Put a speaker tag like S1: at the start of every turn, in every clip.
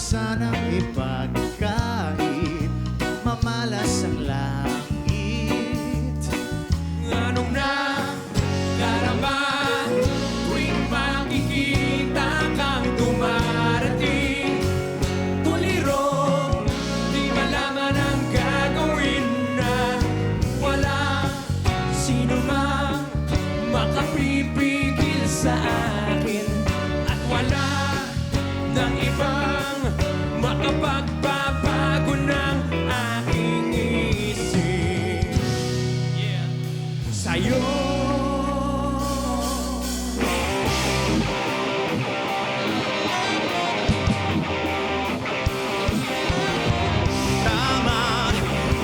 S1: sanang ipagkait, mamalas ang langit.
S2: Anong nakarama tuwing makikita kang dumarating? Tuliro, di malaman ang gagawin na wala sino mang makapipigil sa akin. At wala ng ibang makapagpapago ng aking isip. Sa'yo
S3: Tama,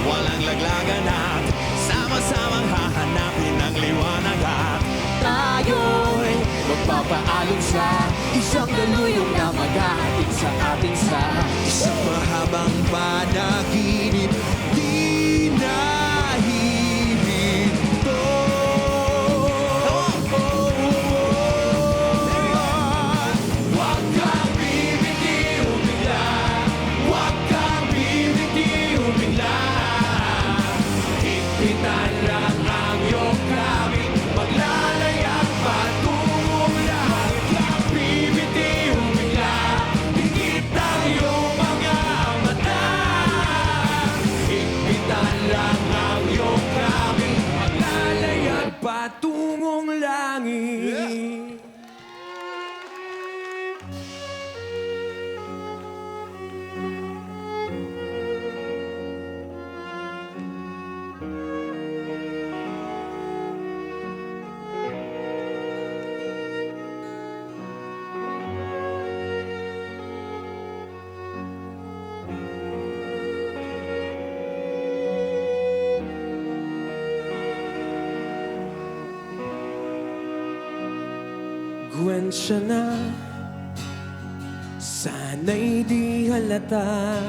S3: walang laglagan at sama-samang hahanapin ang liwanag at
S4: Tayo'y magpapaalon sa isang daluyong na maghahatid sa atin sa
S3: isang mahabang panaginip. Di na hihinto.
S2: huwag kang bibitiw bigla, huwag kang bibitiw bigla. Higpitan lang ang iyong kaming maglalayag patungong langit. Huwag kang bibitiw bigla, higit ang iyong mga mata. Higpitan lang ang iyong kaming maglalayag patungong langit. Gwensya na, sana'y di halata.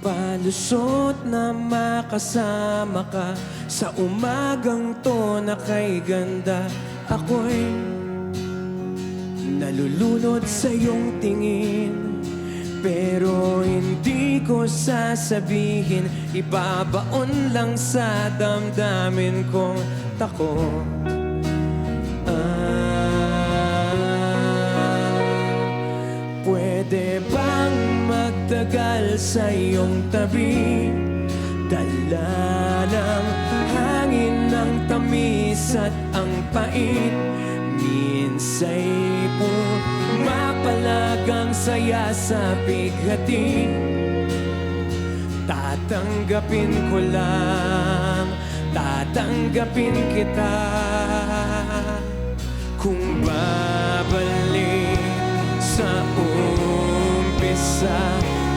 S2: Palusot na makasama ka sa umagang to na kay ganda. Ako'y nalulunod sa iyong tingin, pero hindi ko sasabihin. Ibabaon lang sa damdamin kong takot. Pwede bang magtagal sa iyong tabi? Dala ng hangin ng tamis at ang pait. Minsa'y pumapalag ang saya sa bighati. Tatanggapin ko lang, tatanggapin kita. Kung babalik sa umpisa,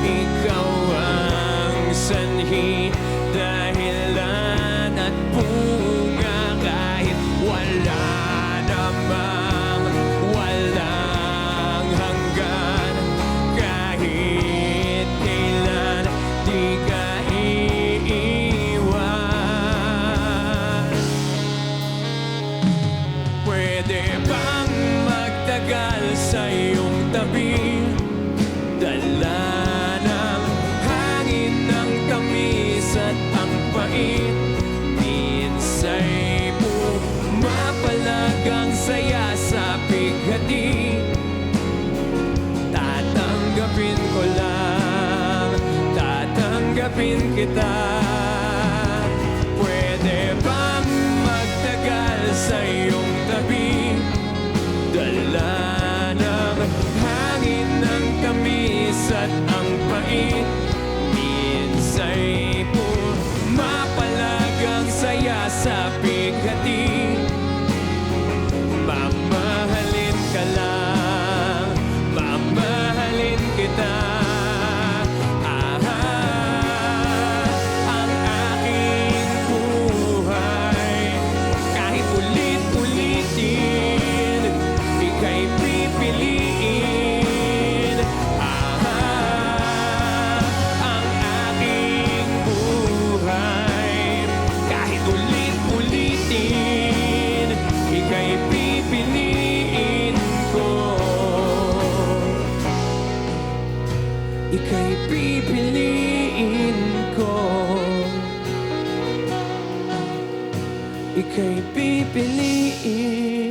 S2: ikaw ang sanhi, dahilan at bunga. Kahit wala namang walang hanggan, kahit kailan di ka iiwan. Pwede bang magtagal sa iyong tabi? Dala ng hangin ng tamis at ang pait. Minsa'y pumapalag ang saya sa bighati. Tatanggapin ko lang, tatanggapin kita. Pwede bang magtagal sa iyong tabi? Dala ng hangin ng tamis at ang pait. Minsa'y pumapalag ang saya sa bighati. Mamahalin ka lang, mamahalin kita. Ang aking buhay, kahit ulit-ulitin, ika'y
S4: ika'y pipiliin ko. Ika'y pipiliin